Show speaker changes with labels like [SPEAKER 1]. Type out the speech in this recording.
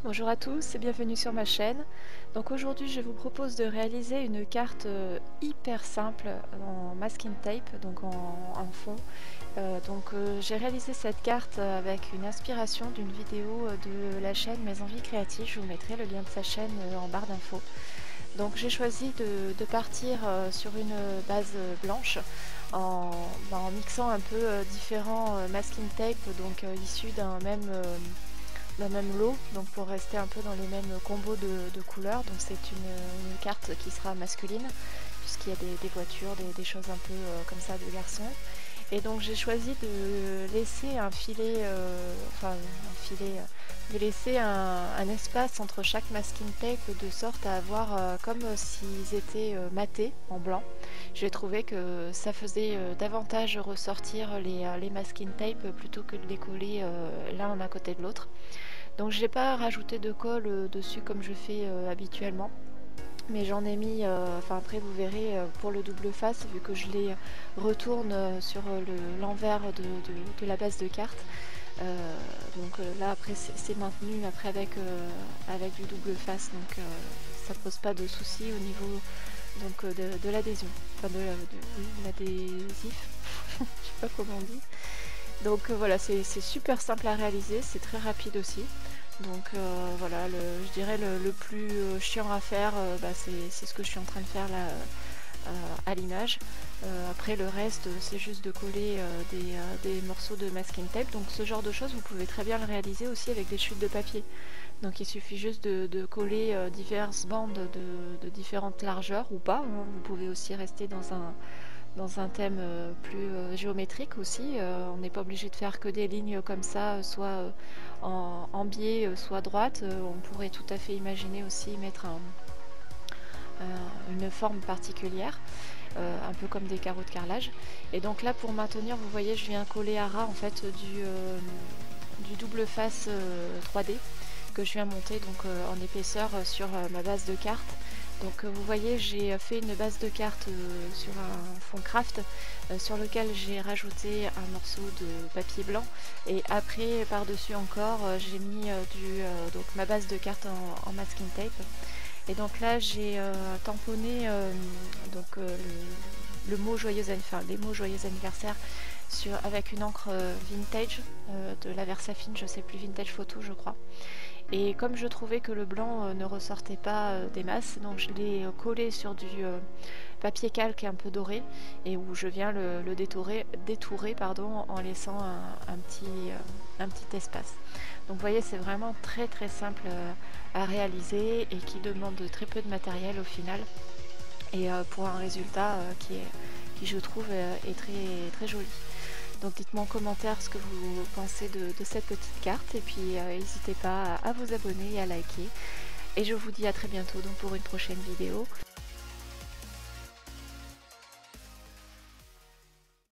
[SPEAKER 1] Bonjour à tous et bienvenue sur ma chaîne. Donc aujourd'hui je vous propose de réaliser une carte hyper simple en masking tape, donc en fond. J'ai réalisé cette carte avec une inspiration d'une vidéo de la chaîne Mes Envies Créatives. Je vous mettrai le lien de sa chaîne en barre d'infos. Donc j'ai choisi de partir sur une base blanche en mixant un peu différents masking tape, issus d'un même lot, donc pour rester un peu dans les mêmes combos de couleurs. Donc c'est une carte qui sera masculine puisqu'il y a des voitures, des choses un peu comme ça de garçons. Et donc j'ai choisi de laisser un filet, de laisser un espace entre chaque masking tape de sorte à avoir comme s'ils étaient matés en blanc. J'ai trouvé que ça faisait davantage ressortir les masking tape plutôt que de les coller l'un à côté de l'autre. Donc je n'ai pas rajouté de colle dessus comme je fais habituellement. Mais j'en ai mis, après vous verrez pour le double face, vu que je les retourne sur l'envers de la base de carte. Là après c'est maintenu après avec du double face, donc ça pose pas de soucis au niveau de l'adhésion, enfin oui, l'adhésif, je sais pas comment on dit. Donc voilà, c'est super simple à réaliser, c'est très rapide aussi. Donc voilà, je dirais le plus chiant à faire, c'est ce que je suis en train de faire là à l'image. Après le reste, c'est juste de coller des morceaux de masking tape. Donc ce genre de choses, vous pouvez très bien le réaliser aussi avec des chutes de papier. Donc il suffit juste de coller diverses bandes de différentes largeurs ou pas, hein. Vous pouvez aussi rester dans un thème plus géométrique aussi. On n'est pas obligé de faire que des lignes comme ça, soit en biais, soit droite. On pourrait tout à fait imaginer aussi mettre une forme particulière, un peu comme des carreaux de carrelage. Et donc là, pour maintenir, vous voyez, je viens coller à ras en fait du double face 3D que je viens monter en épaisseur sur ma base de carte. Donc vous voyez, j'ai fait une base de carte sur un fond craft sur lequel j'ai rajouté un morceau de papier blanc, et après par dessus encore j'ai mis ma base de carte en masking tape. Et donc là j'ai tamponné le mot les mots joyeux anniversaire avec une encre vintage de la Versafine, je sais plus, vintage photo je crois. Et comme je trouvais que le blanc ne ressortait pas des masses, donc je l'ai collé sur du papier calque un peu doré, et où je viens le détourer en laissant un petit espace. Donc vous voyez, c'est vraiment très très simple à réaliser et qui demande très peu de matériel au final, et pour un résultat qui je trouve est très très joli. Donc dites-moi en commentaire ce que vous pensez de cette petite carte, et puis n'hésitez pas à vous abonner et à liker. Et je vous dis à très bientôt donc pour une prochaine vidéo.